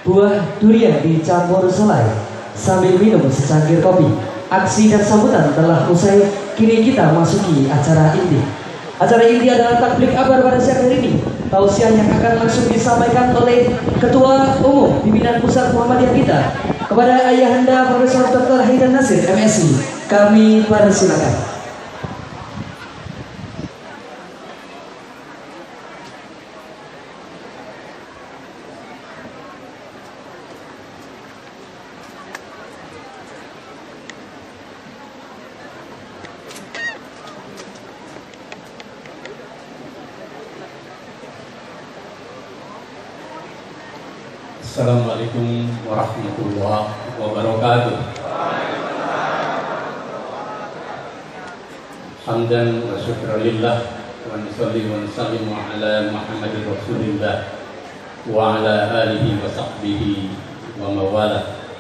buah durian dicampur selai sambil minum secangkir kopi. Aksi dan sambutan telah usai, kini kita masuki acara inti. Acara inti adalah takbik akbar pada siang hari ini. Tausiah yang akan langsung disampaikan oleh Ketua Umum Pimpinan Pusat Muhammadiyah kita kepada Ayahanda Profesor Dr. Haidar Nasir MSI. Kami persilakan. Assalamualaikum warahmatullahi wabarakatuh. Hamdan wa syukran lillah wa nusalli wa nusallimu ala Muhammadir Rasulillah wa ala alihi wa sahbihi wa mawala.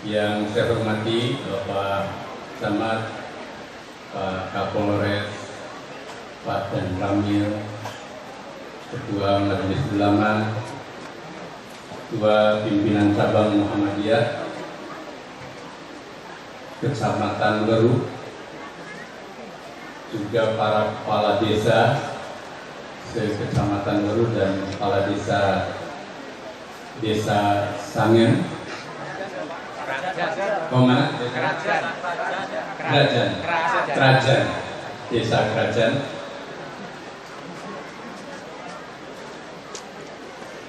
Yang saya hormati Bapak Camat, Pak Kapolres, Pak Dan Ramil, Ketua Majelis Ulama, Ketua Pimpinan Cabang Muhammadiyah Kecamatan Leru, juga para kepala desa se-Kecamatan Leru dan kepala desa Sangen, Kerajaan, desa Kerajaan,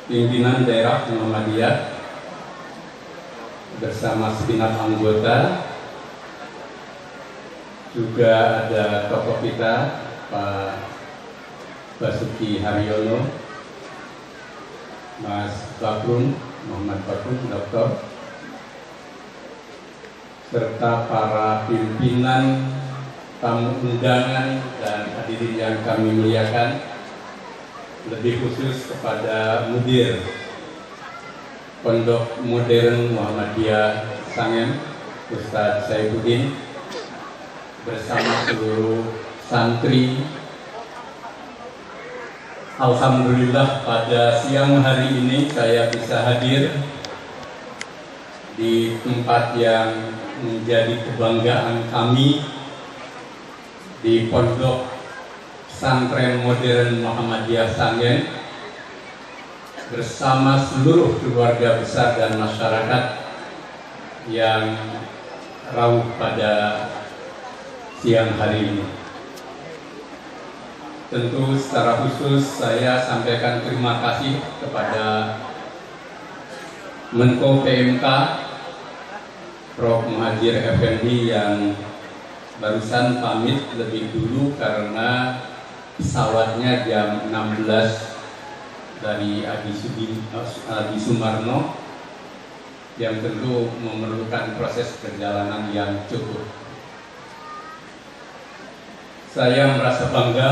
pimpinan daerah Muhammadiyah bersama segenap anggota, juga ada tokoh kita Pak Basuki Haryono, Mas Bakrun, Muhammad Bakrun, Doktor, serta para pimpinan, tamu undangan dan hadirin yang kami muliakan. Lebih khusus kepada Mudir Pondok Modern Muhammadiyah Sangen, Ustadz Saifuddin, bersama seluruh santri. Alhamdulillah pada siang hari ini saya bisa hadir di tempat yang menjadi kebanggaan kami, di Pondok Pesantren Modern Muhammadiyah Sangen, bersama seluruh keluarga besar dan masyarakat yang rauh pada siang hari ini. Tentu secara khusus saya sampaikan terima kasih kepada Menko PMK Prof. Muhajir Effendi yang barusan pamit lebih dulu karena pesawatnya jam 16 dari Adi Sumarno yang tentu memerlukan proses perjalanan yang cukup. Saya merasa bangga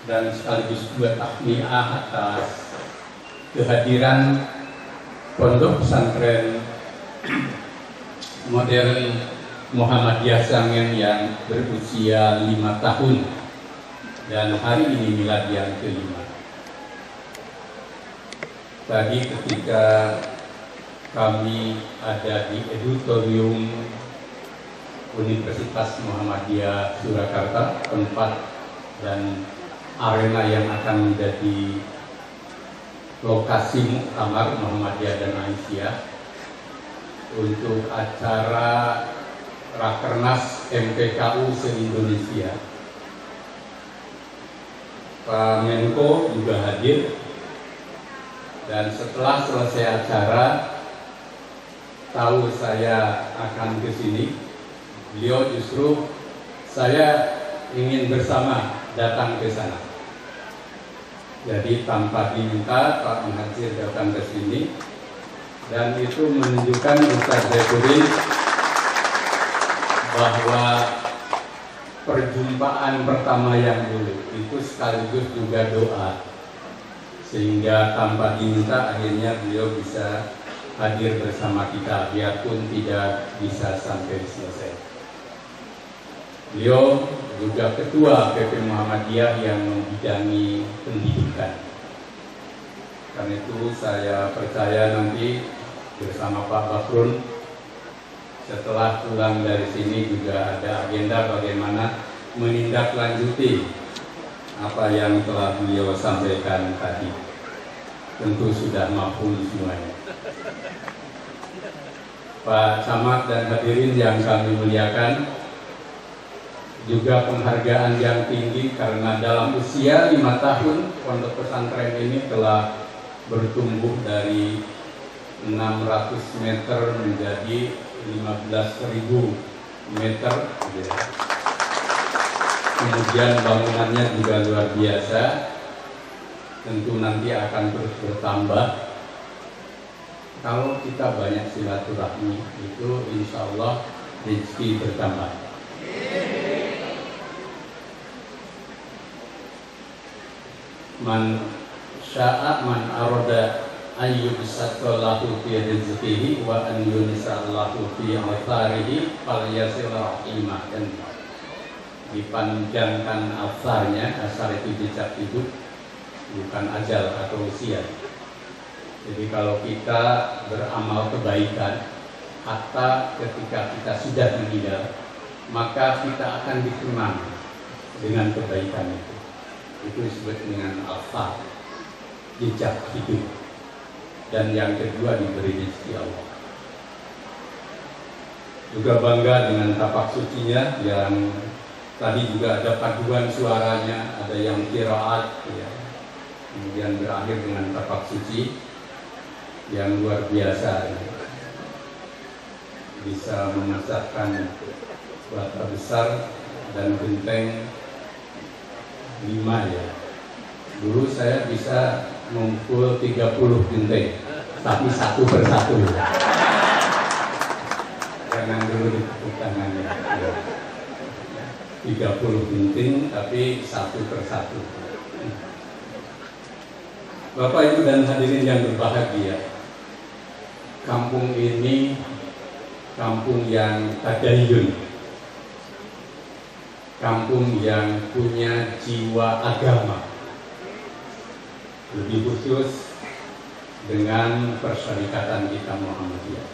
dan sekaligus juga tahniah atas kehadiran Pondok Pesantren Modern Muhammadiyah Sangen yang berusia 5 tahun dan hari ini milad yang kelima. Tadi ketika kami ada di auditorium Universitas Muhammadiyah Surakarta, tempat dan arena yang akan menjadi lokasi muktamar Muhammadiyah dan Aisyah untuk acara Rakernas MPKU se-Indonesia. Pak Menko juga hadir, dan setelah selesai acara tahu saya akan ke sini, beliau justru saya ingin bersama datang ke sana. Jadi tanpa diminta Pak Muhajir datang ke sini, dan itu menunjukkan Ustaz Saifuddin bahwa perjumpaan pertama yang dulu itu sekaligus juga doa, sehingga tanpa diminta akhirnya beliau bisa hadir bersama kita biarpun tidak bisa sampai selesai. Beliau juga ketua PP Muhammadiyah yang membidangi pendidikan. Karena itu saya percaya nanti bersama Pak Bakrun setelah pulang dari sini juga ada agenda bagaimana menindaklanjuti apa yang telah beliau sampaikan tadi. Tentu sudah mafhum semuanya. Pak Camat dan hadirin yang kami muliakan, juga penghargaan yang tinggi karena dalam usia 5 tahun pondok pesantren ini telah bertumbuh dari 600 meter menjadi 15.000 meter. Kemudian bangunannya juga luar biasa, tentu nanti akan terus bertambah. Kalau kita banyak silaturahmi itu insya Allah rezeki bertambah. Man sya'a man arada ayyubsata lahu fi rizqihi wa an yunsa lahu fi atharihi falyasil rahimah. Dan dipanjangkan asarnya, asar itu jejak hidup, bukan ajal atau usia. Jadi kalau kita beramal kebaikan, hatta ketika kita sudah meninggal, maka kita akan dikenang dengan kebaikan itu. Itu disebut dengan alfa, jejak hidup. Dan yang kedua diberi rezeki Allah. Juga bangga dengan tapak sucinya yang tadi juga ada paduan suaranya, ada yang qiraat, ya. Kemudian berakhir dengan tapak suci yang luar biasa, ya. Bisa memasakkan bata besar dan genteng 5 ya. Dulu saya bisa ngumpul 30 genteng, tapi satu persatu. Jangan dulu ditepuk tangannya. 30 genteng tapi satu persatu. Bapak Ibu dan hadirin yang berbahagia, kampung ini kampung yang tadayun, kampung yang punya jiwa agama, lebih khusus dengan persyarikatan kita Muhammadiyah.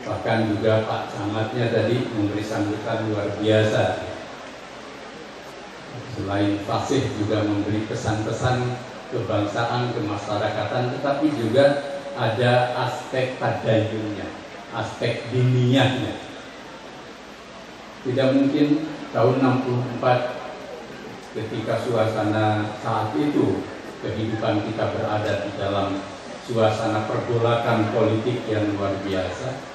Bahkan juga Pak Camatnya tadi memberi sambutan luar biasa. Selain fasih juga memberi pesan-pesan kebangsaan, kemasyarakatan, tetapi juga ada aspek tadayunnya, aspek diniyahnya. Tidak mungkin tahun 64 ketika suasana saat itu kehidupan kita berada di dalam suasana pergolakan politik yang luar biasa.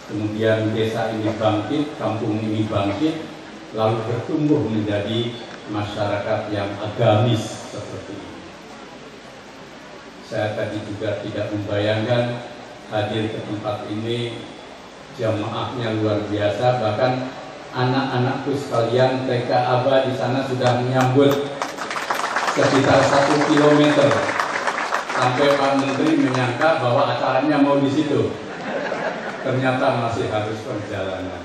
Kemudian desa ini bangkit, kampung ini bangkit, lalu bertumbuh menjadi masyarakat yang agamis seperti ini. Saya tadi juga tidak membayangkan hadir ke tempat ini, jamaahnya luar biasa, bahkan anak-anakku sekalian TK Aba di sana sudah menyambut sekitar 1 kilometer. Sampai Pak Menteri menyangka bahwa acaranya mau di situ. Ternyata masih harus perjalanan.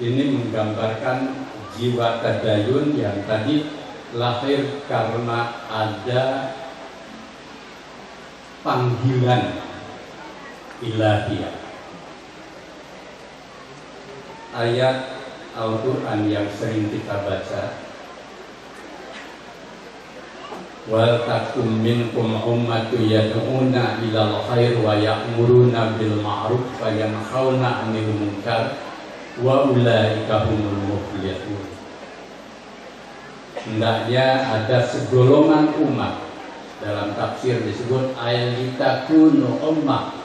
Ini menggambarkan jiwa tadayun yang tadi lahir karena ada panggilan ilahiyah. Ayat Al-Quran yang sering kita baca, wal takum minkum ummatu yad'una ilal khair wa ya'muruna bil ma'ruf wa yanhauna 'anil munkar wa ulaika humul muflihun. Hendaknya ada segolongan umat, dalam tafsir disebut aylitakunu ummah.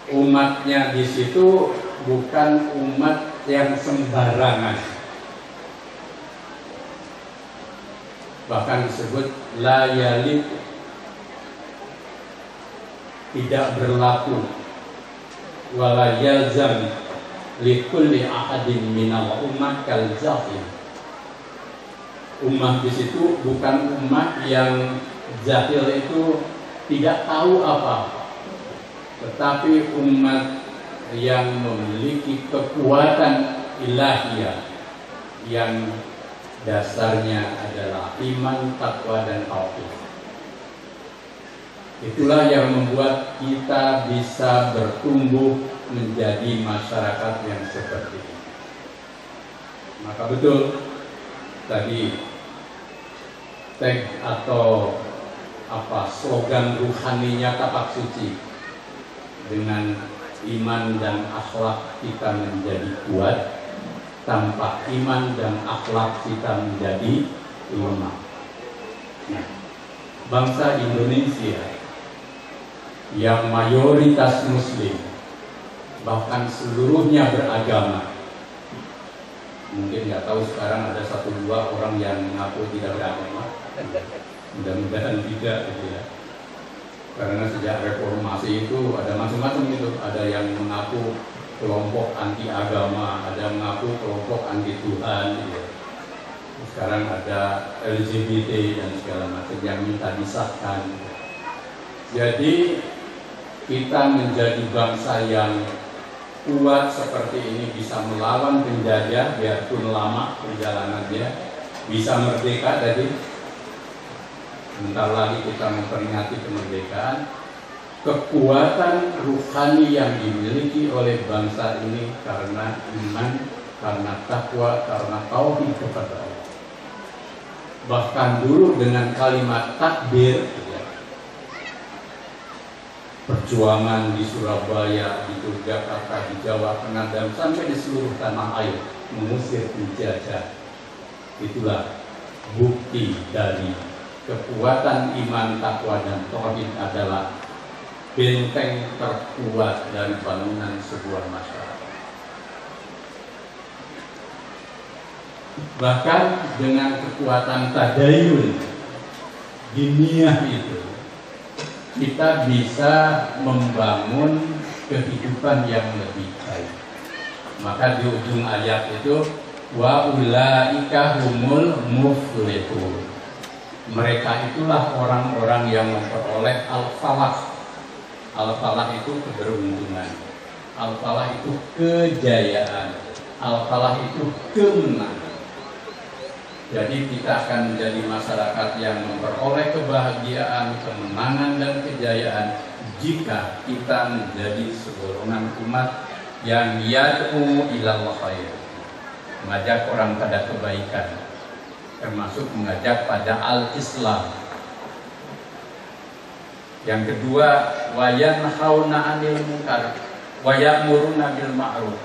Umatnya di situ bukan umat yang sembarangan. Bahkan disebut la yalid, tidak berlaku, wala yalzam likulli ahadin minal umat kal jahil. Umat di situ bukan umat yang jahil itu tidak tahu apa, tetapi umat yang memiliki kekuatan ilahiyah yang dasarnya adalah iman, takwa, dan tauhid. Itulah yang membuat kita bisa bertumbuh menjadi masyarakat yang seperti ini. Maka betul tadi tag atau slogan ruhaninya tapak suci, dengan iman dan akhlak kita menjadi kuat, tanpa iman dan akhlak kita menjadi lemah. Nah, bangsa Indonesia yang mayoritas muslim, bahkan seluruhnya beragama, mungkin nggak tahu sekarang ada 1-2 orang yang mengaku tidak beragama, mudah-mudahan tidak gitu ya. Karena sejak reformasi itu ada macam-macam gitu, ada yang mengaku kelompok anti agama, ada mengaku kelompok anti Tuhan gitu. Sekarang ada LGBT dan segala macam yang minta disahkan. Jadi kita menjadi bangsa yang kuat seperti ini, bisa melawan penjajah biarpun lama perjalanannya, bisa merdeka tadi. Bentar lagi kita memperingati kemerdekaan. Kekuatan ruhani yang dimiliki oleh bangsa ini karena iman, karena takwa, karena tauhid kepada Allah. Bahkan dulu dengan kalimat takbir, perjuangan di Surabaya, di Yogyakarta, di Jawa Tengah, dan sampai di seluruh tanah air mengusir penjajah. Itulah bukti dari kekuatan iman, takwa, dan tauhid adalah benteng terkuat dari bangunan sebuah masyarakat. Bahkan dengan kekuatan tadayun diniyah itu, kita bisa membangun kehidupan yang lebih baik. Maka di ujung ayat itu, wa ulaika humul muflihun. Mereka itulah orang-orang yang memperoleh al-falah. Al-falah itu keberuntungan, al-falah itu kejayaan, al-falah itu kemenangan. Jadi kita akan menjadi masyarakat yang memperoleh kebahagiaan, kemenangan, dan kejayaan jika kita menjadi segolongan umat yang yad'u ilal khair, mengajak orang pada kebaikan, termasuk mengajak pada al-Islam. Yang kedua, wa yanhauna 'anil munkar wa ya'muruna bil ma'ruf.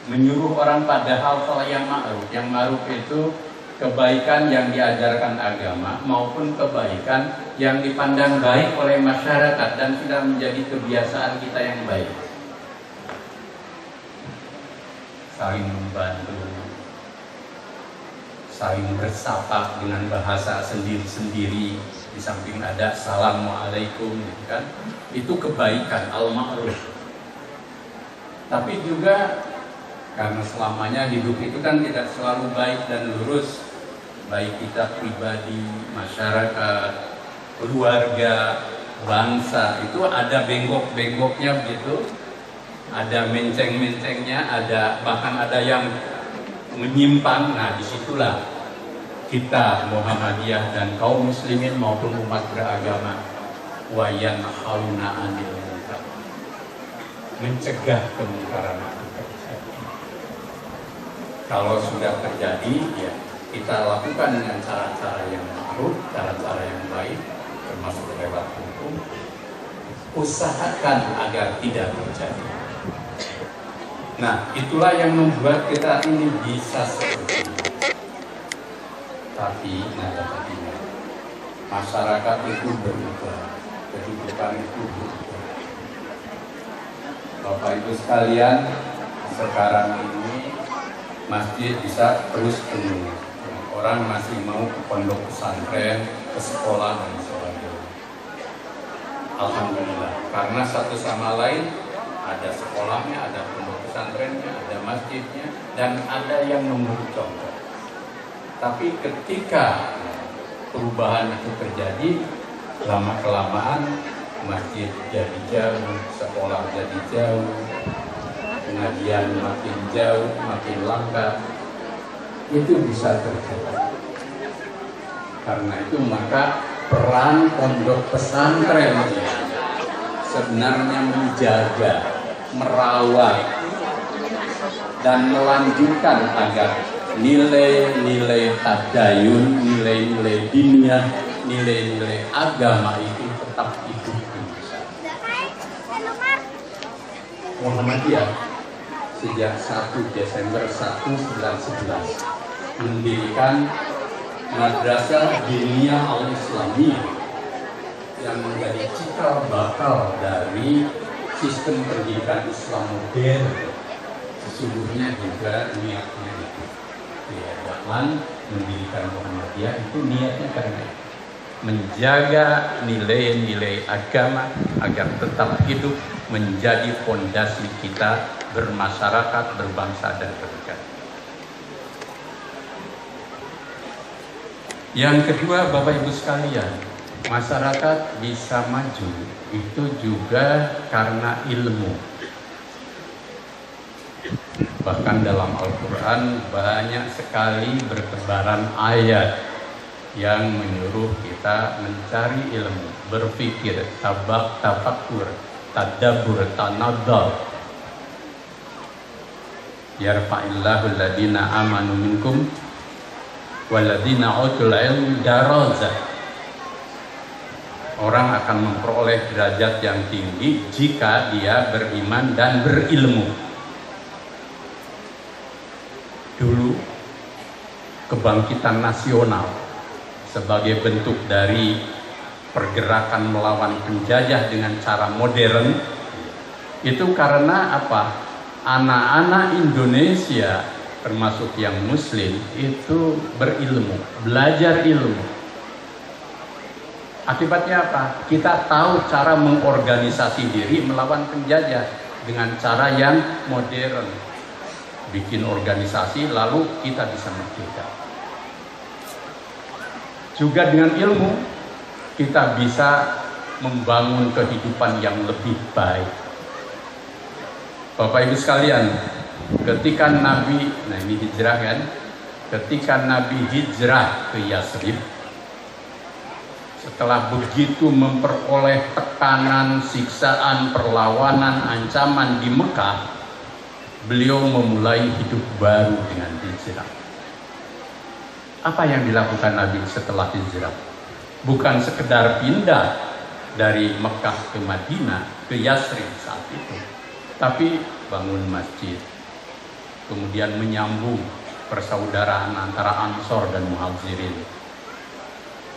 Menyuruh orang pada hal-hal yang ma'ruf. Yang ma'ruf itu kebaikan yang diajarkan agama maupun kebaikan yang dipandang baik oleh masyarakat dan sudah menjadi kebiasaan kita yang baik. Saling membantu, saling bersapa dengan bahasa sendiri-sendiri, di samping ada assalamualaikum gitu kan, itu kebaikan al-ma'ruf. Tapi juga karena selamanya hidup itu kan tidak selalu baik dan lurus, baik kita pribadi, masyarakat, keluarga, bangsa, itu ada bengkok-bengkoknya begitu, ada menceng-mencengnya, ada bahkan ada yang menyimpang. Nah, disitulah kita Muhammadiyah dan kaum muslimin maupun umat beragama wa yanhauna 'anil munkar, mencegah kemungkaran itu terjadi. Kalau sudah terjadi, ya kita lakukan dengan cara-cara yang ma'ruf, cara-cara yang baik, termasuk lewat hukum. Usahakan agar tidak terjadi. Nah, itulah yang membuat kita ini bisa seperti ini. Tapi masyarakat itu berubah, kehidupan itu berubah. Bapak Ibu sekalian, sekarang ini masjid bisa terus penuh. Orang masih mau ke pondok pesantren, ke sekolah dan sebagainya. Alhamdulillah, karena satu sama lain ada sekolahnya, ada pondok pesantrennya, ada masjidnya, dan ada yang memberi contoh. Tapi ketika perubahan itu terjadi, lama-kelamaan masjid jadi jauh, sekolah jadi jauh, pengajian makin jauh, makin langka. itu bisa terjadi. Karena itu maka peran pondok pesantren sebenarnya menjaga, merawat, dan melanjutkan agar nilai-nilai tadayun, nilai-nilai diniyah, nilai-nilai agama itu tetap hidup di masyarakat. Muhammadiyah sejak 1 Desember 1911 mendirikan Madrasah Diniyah Al-Islamiyah yang menjadi cikal bakal dari sistem pendidikan Islam modern. Sesungguhnya juga niatnya itu. Ya, Dahlan mendirikan Muhammadiyah itu niatnya karena itu. Menjaga nilai-nilai agama agar tetap hidup menjadi fondasi kita bermasyarakat, berbangsa, dan bernegara. Yang kedua, Bapak Ibu sekalian, masyarakat bisa maju itu juga karena ilmu. Bahkan dalam Al-Quran banyak sekali bertebaran ayat yang menyuruh kita mencari ilmu, berpikir, tafakkur, tadabbur, tanadzur. Yarfa'illahu alladhina amanu minkum walladhina utul ilmi darajat. Orang akan memperoleh derajat yang tinggi jika dia beriman dan berilmu. Dulu kebangkitan nasional sebagai bentuk dari pergerakan melawan penjajah dengan cara modern itu karena apa? Anak-anak Indonesia termasuk yang muslim itu berilmu, belajar ilmu. Akibatnya apa? Kita tahu cara mengorganisasi diri melawan penjajah dengan cara yang modern. Bikin organisasi lalu kita bisa merdeka. Juga dengan ilmu kita bisa membangun kehidupan yang lebih baik. Bapak Ibu sekalian, ketika Nabi, nah ini hijrah kan, ketika Nabi hijrah ke Yasrib, setelah begitu memperoleh tekanan, siksaan, perlawanan, ancaman di Mekah, beliau memulai hidup baru dengan hijrah. Apa yang dilakukan Nabi setelah hijrah? Bukan sekedar pindah dari Mekah ke Madinah, ke Yasrib saat itu, tapi bangun masjid, kemudian menyambung persaudaraan antara Ansor dan Muhajirin,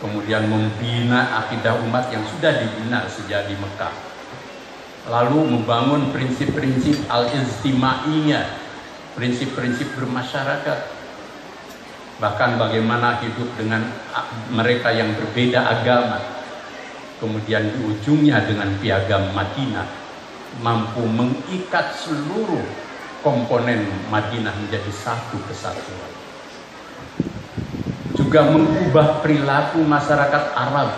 kemudian membina akidah umat yang sudah dibina sejak di Mekah, lalu membangun prinsip-prinsip al-ijtimaiyah, prinsip-prinsip bermasyarakat, bahkan bagaimana hidup dengan mereka yang berbeda agama, kemudian di ujungnya dengan piagam Madinah mampu mengikat seluruh komponen Madinah menjadi satu kesatuan. Juga mengubah perilaku masyarakat Arab.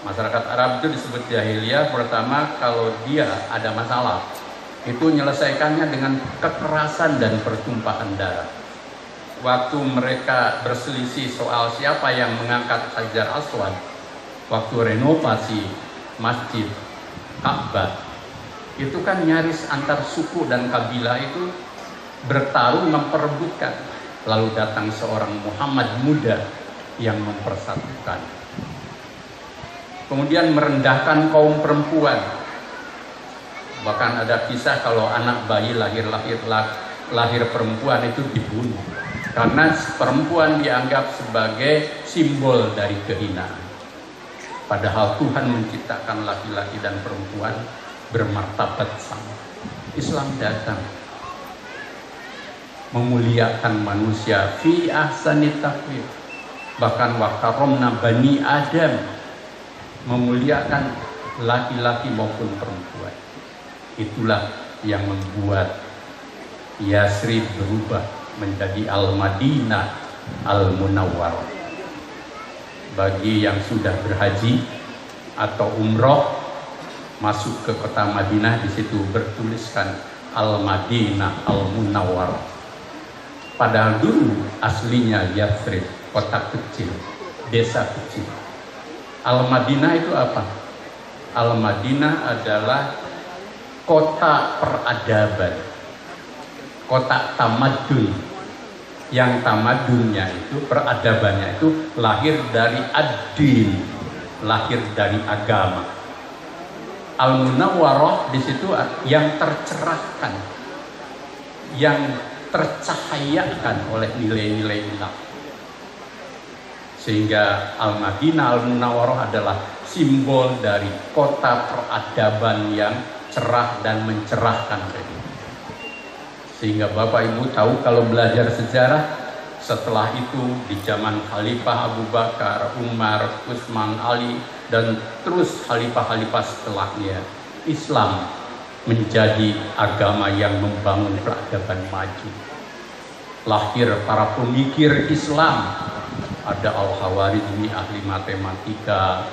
Masyarakat Arab itu disebut jahiliyah. Pertama, kalau dia ada masalah, itu menyelesaikannya dengan kekerasan dan pertumpahan darah. Waktu mereka berselisih soal siapa yang mengangkat Hajar Aswad, waktu renovasi masjid Ka'bah, itu kan nyaris antar suku dan kabilah itu bertarung memperebutkan. Lalu datang seorang Muhammad muda yang mempersatukan. Kemudian merendahkan kaum perempuan. Bahkan ada kisah kalau anak bayi lahir perempuan itu dibunuh. Karena perempuan dianggap sebagai simbol dari kehinaan. Padahal Tuhan menciptakan laki-laki dan perempuan bermartabat sama. Islam datang memuliakan manusia fi ahsani taqwim. Bahkan wa karramna bani Adam, memuliakan laki-laki maupun perempuan. Itulah yang membuat Yasrib berubah menjadi Al-Madinah Al-Munawwarah. Bagi yang sudah berhaji atau umroh masuk ke kota Madinah, di situ bertuliskan Al-Madinah Al-Munawwarah. Padahal dulu aslinya Yathrib, kota kecil, desa kecil. Al-Madinah itu apa? Al-Madinah adalah kota peradaban, kota tamadun. Yang tamadunnya itu, peradabannya itu lahir dari ad-din, lahir dari agama. Al-Munawwarah di situ yang tercerahkan, yang tercahayakan oleh nilai-nilai Islam. Sehingga Al-Madinah, Al-Munawwarah adalah simbol dari kota peradaban yang cerah dan mencerahkan. Sehingga Bapak Ibu tahu kalau belajar sejarah, setelah itu di zaman Khalifah Abu Bakar, Umar, Utsman, Ali, dan terus khalifah-khalifah setelahnya, Islam menjadi agama yang membangun peradaban maju. Lahir para pemikir Islam, ada Al-Khawarizmi ahli matematika,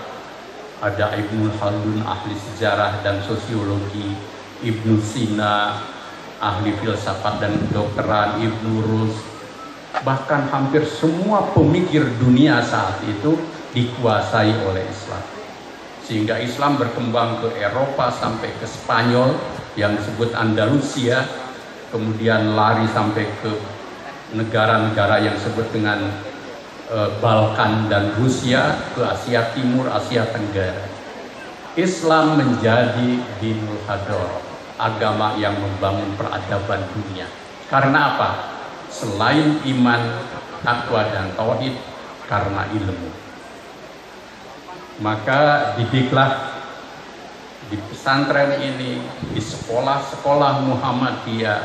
ada Ibnu Khaldun ahli sejarah dan sosiologi, Ibnu Sina ahli filsafat dan kedokteran, Ibnu Rus, bahkan hampir semua pemikir dunia saat itu dikuasai oleh Islam. Sehingga Islam berkembang ke Eropa sampai ke Spanyol yang disebut Andalusia, kemudian lari sampai ke negara-negara yang disebut dengan Balkan dan Rusia, ke Asia Timur, Asia Tenggara. Islam menjadi dinul hadar, agama yang membangun peradaban dunia. Karena apa? Selain iman, takwa dan tauhid, karena ilmu. Maka didiklah di pesantren ini, di sekolah-sekolah Muhammadiyah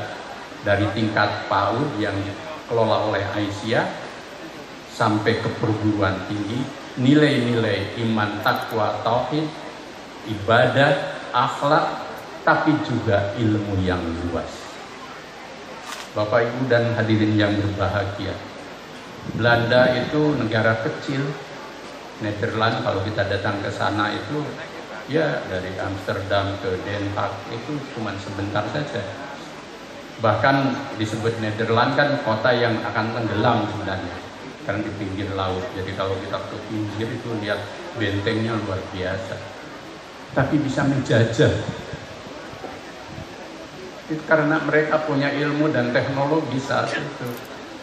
dari tingkat PAUD yang dikelola oleh Aisyah sampai ke perguruan tinggi, nilai-nilai iman, takwa, tauhid, ibadah, akhlak, tapi juga ilmu yang luas. Bapak Ibu dan hadirin yang berbahagia, Belanda itu negara kecil. Nederland kalau kita datang ke sana itu ya dari Amsterdam ke Den Haag itu cuma sebentar saja. Bahkan disebut Nederland kan kota yang akan tenggelam sebenarnya, karena di pinggir laut. Jadi kalau kita ke pinggir itu lihat bentengnya luar biasa. Tapi bisa menjajah. Itu karena mereka punya ilmu dan teknologi saat itu,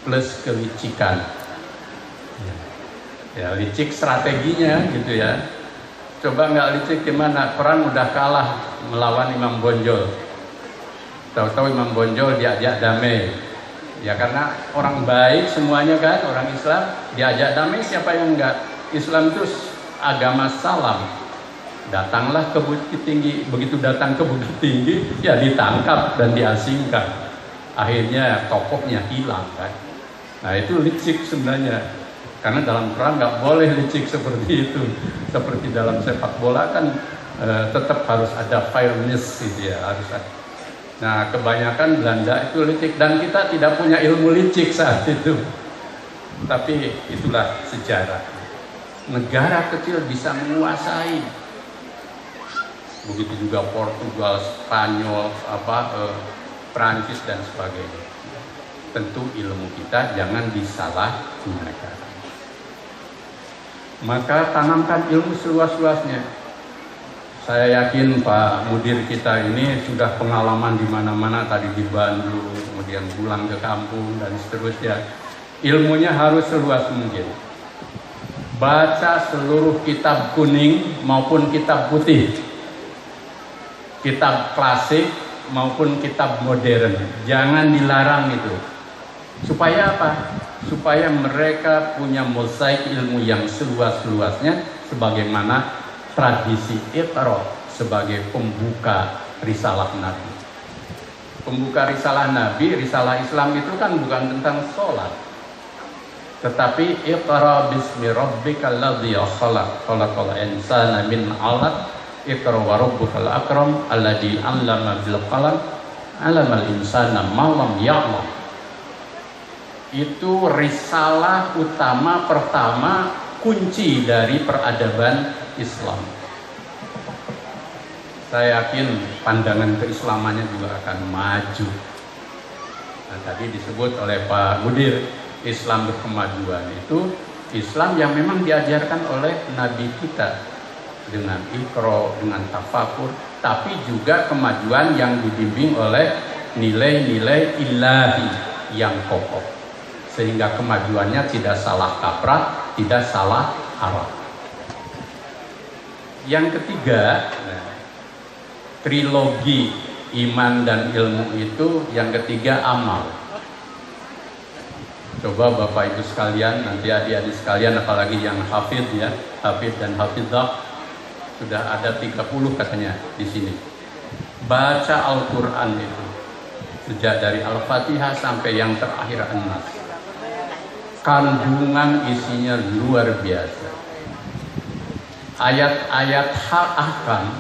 plus kelicikan. Ya licik strateginya gitu ya. Coba nggak licik gimana? Perang udah kalah melawan Imam Bonjol. Tahu-tahu Imam Bonjol diajak damai. Ya karena orang baik semuanya kan, orang Islam diajak damai, siapa yang enggak? Islam itu agama salam. Datanglah ke Bukit Tinggi, begitu datang ke Bukit Tinggi ya ditangkap dan diasingkan. Akhirnya tokohnya hilang kan. Nah itu licik sebenarnya. Karena dalam perang nggak boleh licik seperti itu. Seperti dalam sepak bola kan tetap harus ada fairness gitu ya, harus ada. Nah kebanyakan Belanda itu licik dan kita tidak punya ilmu licik saat itu. Tapi itulah sejarah. Negara kecil bisa menguasai. Begitu juga Portugal, Spanyol, Prancis dan sebagainya. Tentu ilmu kita jangan disalahgunakan. Maka tanamkan ilmu seluas-luasnya. Saya yakin Pak Mudir kita ini sudah pengalaman di mana-mana, tadi di Bandung, kemudian pulang ke kampung dan seterusnya. Ilmunya harus seluas mungkin. Baca seluruh kitab kuning maupun kitab putih, kitab klasik maupun kitab modern. Jangan dilarang itu. Supaya apa? Supaya mereka punya mozaik ilmu yang seluas-luasnya, sebagaimana tradisi Iqra sebagai pembuka risalah Nabi. Pembuka risalah Nabi, risalah Islam itu kan bukan tentang sholat, tetapi Iqra bismi rabbikal ladzi khalaq, khalaqal insana min 'alaq, Iqra wa rabbukal akram alladzi 'allama bil qalam, 'allamal insana ma lam ya'lam. Itu risalah utama pertama, kunci dari peradaban Islam. Saya yakin pandangan keislamannya juga akan maju. Nah, tadi disebut oleh Pak Mudir, Islam berkemajuan itu Islam yang memang diajarkan oleh Nabi kita dengan Iqra, dengan tafakur, tapi juga kemajuan yang dibimbing oleh nilai-nilai ilahi yang kokoh, sehingga kemajuannya tidak salah kaprah, tidak salah arah. Yang ketiga, trilogi iman dan ilmu itu, yang ketiga amal. Coba Bapak Ibu sekalian, nanti adik-adik sekalian, apalagi yang hafid ya, hafid dan hafidzah, sudah ada 30 katanya di sini. Baca Al-Quran itu, sejak dari Al-Fatihah sampai yang terakhir An-Nas. Kandungan isinya luar biasa. Ayat-ayat ahkam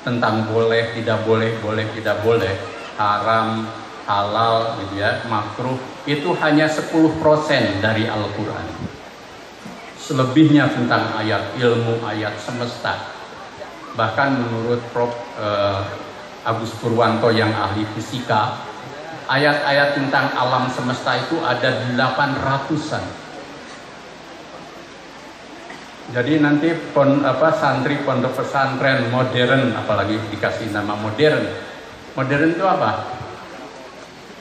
tentang boleh, tidak boleh, boleh, tidak boleh, haram, halal, gitu ya, makruh, itu hanya 10% dari Al-Quran. Selebihnya tentang ayat ilmu, ayat semesta. Bahkan menurut Prof. Agus Purwanto yang ahli fisika, ayat-ayat tentang alam semesta itu ada 800-an. Jadi nanti santri pondok pesantren modern, apalagi dikasih nama modern. Modern itu apa?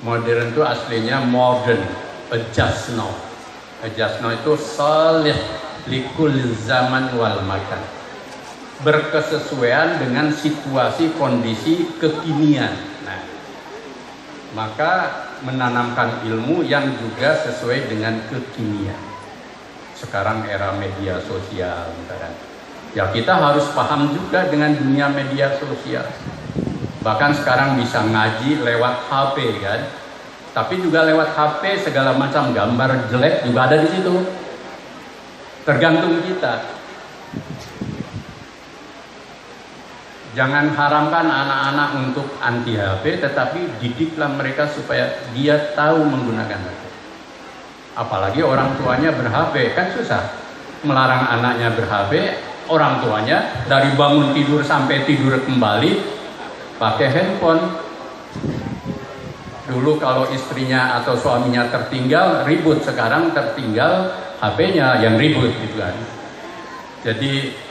Modern itu aslinya modern, adjust now. Adjust now itu salih likul zaman wal makan. Berkesesuaian dengan situasi kondisi kekinian. Nah, maka menanamkan ilmu yang juga sesuai dengan kekinian. Sekarang era media sosial, misalkan. Ya kita harus paham juga dengan dunia media sosial. Bahkan sekarang bisa ngaji lewat HP kan. Tapi juga lewat HP segala macam gambar jelek juga ada di situ. Tergantung kita. Jangan haramkan anak-anak untuk anti HP, tetapi didiklah mereka supaya dia tahu menggunakan HP. Apalagi orang tuanya ber-HP, kan susah melarang anaknya ber-HP. Orang tuanya dari bangun tidur sampai tidur kembali pakai handphone. Dulu kalau istrinya atau suaminya tertinggal ribut, sekarang tertinggal HP-nya yang ribut gitu kan. Jadi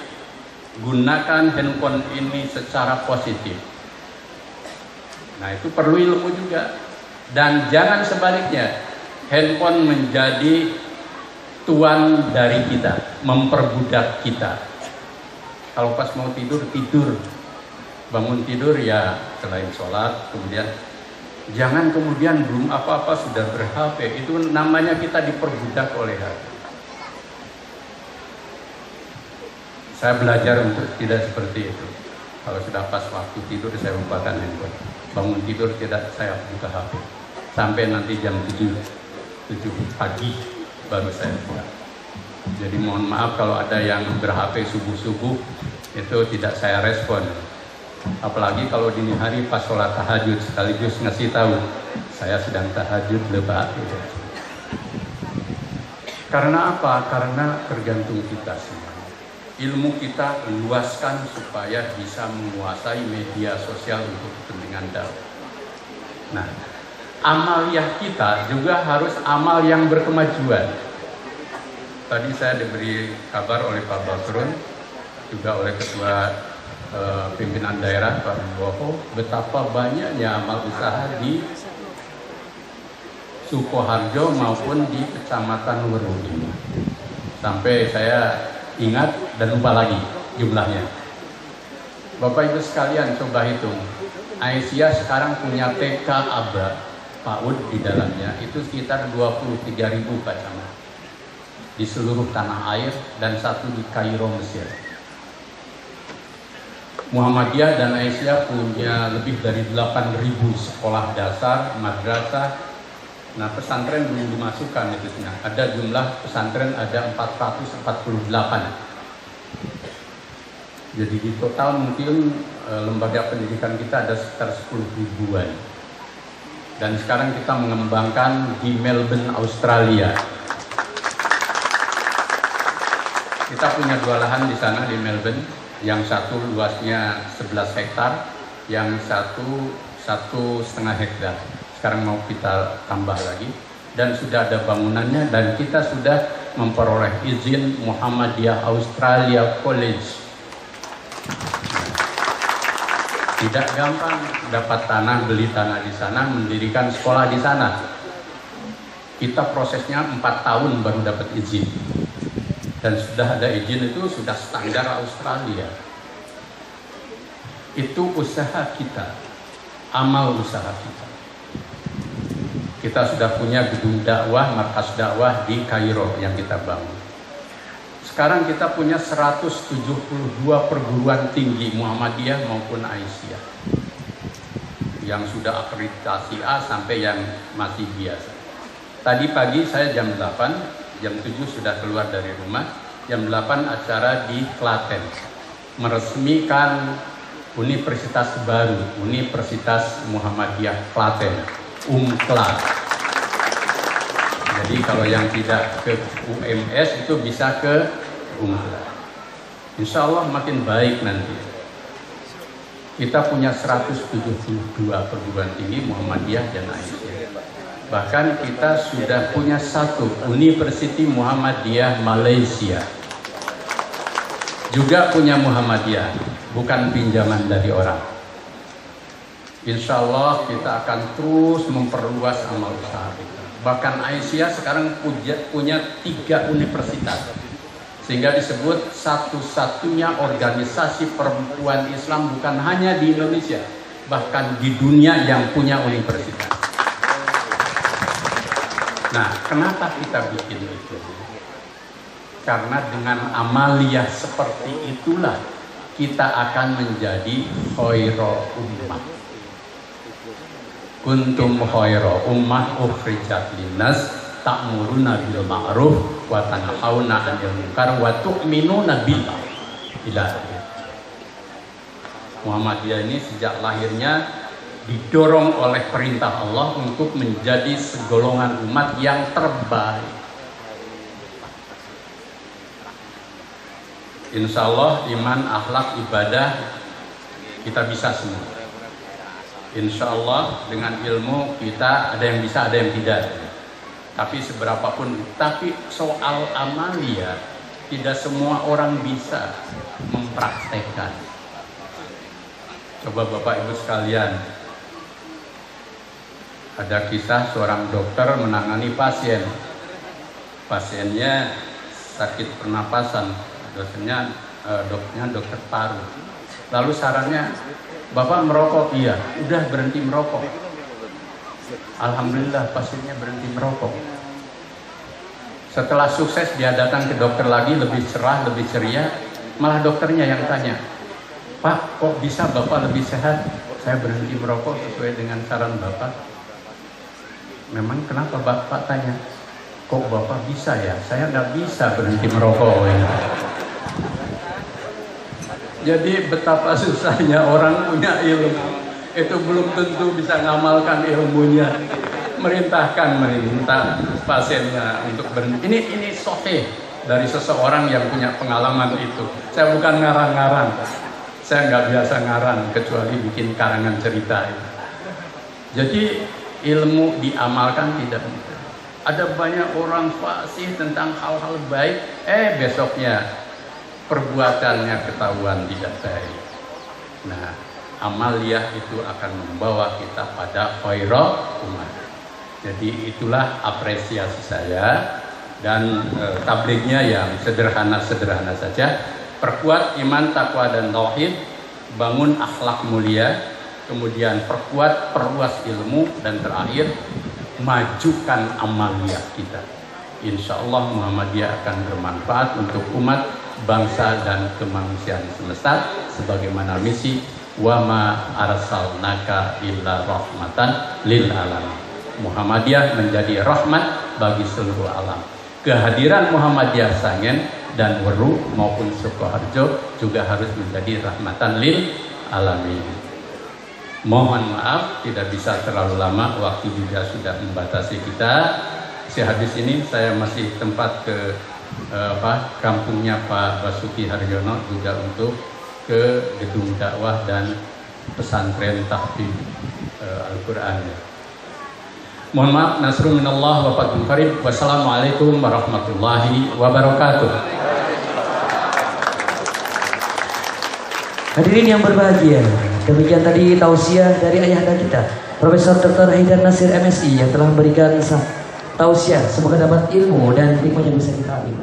gunakan handphone ini secara positif. Nah itu perlu ilmu juga. Dan jangan sebaliknya, handphone menjadi tuan dari kita, memperbudak kita. Kalau pas mau tidur, tidur. Bangun tidur ya selain sholat, kemudian jangan kemudian belum apa-apa sudah ber-HP. Itu namanya kita diperbudak oleh HP. Saya belajar untuk tidak seperti itu. Kalau sudah pas waktu tidur saya lupakan handphone. Bangun tidur tidak saya buka HP. Sampai nanti jam 7 pagi baru saya buka. Jadi mohon maaf kalau ada yang ber-HP subuh-subuh itu tidak saya respon. Apalagi kalau dini hari pas sholat tahajud sekaligus ngasih tahu saya sedang tahajud lebat. Karena apa? Karena tergantung kita semua. Ilmu kita luaskan supaya bisa menguasai media sosial untuk kepentingan dakwah. Nah, amaliyah kita juga harus amal yang berkemajuan. Tadi saya diberi kabar oleh Pak Basrun, juga oleh Ketua Pimpinan Daerah Pak Wibowo, betapa banyaknya amal usaha di Sukoharjo maupun di Kecamatan Weru ini. Sampai saya ingat dan lupa lagi jumlahnya. Bapak Ibu sekalian coba hitung. Aisyah sekarang punya TK Aba PAUD di dalamnya itu sekitar 23.000 Pak Camat di seluruh tanah air dan satu di Kairo Mesir. Muhammadiyah dan Aisyah punya lebih dari 8.000 sekolah dasar, madrasah. Nah pesantren belum dimasukkan itu. Ada jumlah pesantren ada 448. Jadi di total mungkin lembaga pendidikan kita ada sekitar 10 ribuan. Dan sekarang kita mengembangkan di Melbourne, Australia. Kita punya 2 lahan di sana di Melbourne. Yang satu luasnya 11 hektar, yang satu 1,5 hektar. sekarang mau kita tambah lagi, dan sudah ada bangunannya, dan kita sudah memperoleh izin Muhammadiyah Australia College. Tidak gampang dapat tanah, beli tanah di sana, mendirikan sekolah di sana. Kita prosesnya 4 tahun baru dapat izin, dan sudah ada izin itu sudah standar Australia. Itu usaha kita, amal usaha kita. Kita sudah punya gedung dakwah, markas dakwah di Kairo yang kita bangun. Sekarang kita punya 172 perguruan tinggi Muhammadiyah maupun Aisyah yang sudah akreditasi A sampai yang masih biasa. Tadi pagi saya jam 8, jam 7 sudah keluar dari rumah, jam 8 acara di Klaten meresmikan universitas baru, Universitas Muhammadiyah Klaten, UMKLA. Jadi kalau yang tidak ke UMS itu bisa ke UMKLA. Insya Allah makin baik nanti. Kita punya 172 perguruan tinggi Muhammadiyah dan Aisyah. Bahkan kita sudah punya satu University Muhammadiyah Malaysia. Juga punya Muhammadiyah, bukan pinjaman dari orang. Insya Allah kita akan terus memperluas amal usaha kita. Bahkan Aisyah sekarang punya 3 universitas, sehingga disebut satu-satunya organisasi perempuan Islam bukan hanya di Indonesia, bahkan di dunia yang punya universitas. Nah, kenapa kita bikin itu? Karena dengan amaliyah seperti itulah kita akan menjadi khairul ummah. Kuntum khairu ummah ukhrijat linnas ta'muruna bil ma'ruf wa tanhauna 'anil munkar wa tu'minuna billah. Muhammadiyah ini sejak lahirnya didorong oleh perintah Allah untuk menjadi segolongan umat yang terbaik. Insya Allah iman, akhlak, ibadah kita bisa semua. Insya Allah dengan ilmu kita ada yang bisa, ada yang tidak. Tapi seberapapun, tapi soal amalia tidak semua orang bisa mempraktekkan. Coba Bapak Ibu sekalian, ada kisah seorang dokter menangani pasien. Pasiennya sakit pernapasan, dokternya dokter paru. Lalu sarannya, Bapak merokok? Iya. Udah berhenti merokok. Alhamdulillah pasiennya berhenti merokok. Setelah sukses dia datang ke dokter lagi, lebih cerah, lebih ceria. Malah dokternya yang tanya, Pak, kok bisa Bapak lebih sehat? Saya berhenti merokok sesuai dengan saran Bapak. Memang kenapa Bapak tanya? Kok Bapak bisa ya? Saya nggak bisa berhenti merokok. Jadi betapa susahnya orang punya ilmu, itu belum tentu bisa ngamalkan ilmunya. Merintah pasiennya untuk berhenti. Ini sahih dari seseorang yang punya pengalaman itu. Saya bukan ngarang-ngarang, saya nggak biasa ngarang kecuali bikin karangan cerita. Jadi ilmu diamalkan tidak mudah. Ada banyak orang fasih tentang hal-hal baik, besoknya perbuatannya ketahuan tidak baik. Nah, amaliyah itu akan membawa kita pada khairul ummah. Jadi itulah apresiasi saya, dan tablignya yang sederhana-sederhana saja. Perkuat iman, takwa dan tauhid, bangun akhlak mulia, kemudian perluas ilmu, dan terakhir majukan amaliyah kita. Insya Allah Muhammadiyah akan bermanfaat untuk umat, bangsa dan kemanusiaan semesta, sebagaimana misi wa ma arsalnaka illa rahmatan lil alamin. Muhammadiyah menjadi rahmat bagi seluruh alam. Kehadiran Muhammadiyah Sangen dan Weru maupun Sukoharjo juga harus menjadi rahmatan lil alamin. Mohon maaf tidak bisa terlalu lama, waktu juga sudah membatasi kita. Sehabis ini saya masih tempat ke kampungnya Pak Basuki Haryono juga untuk ke gedung dakwah dan pesantren tahfidz Al-Quran. Mohon maaf, nasrun minallah wa fathun qarib. Wassalamualaikum warahmatullahi wabarakatuh. Hadirin yang berbahagia, demikian tadi tausiah dari ayahanda kita, Profesor Dr. Haidar Nasir MSI yang telah memberikan tausiah. Semoga dapat ilmu dan hikmah yang bisa kita ambil.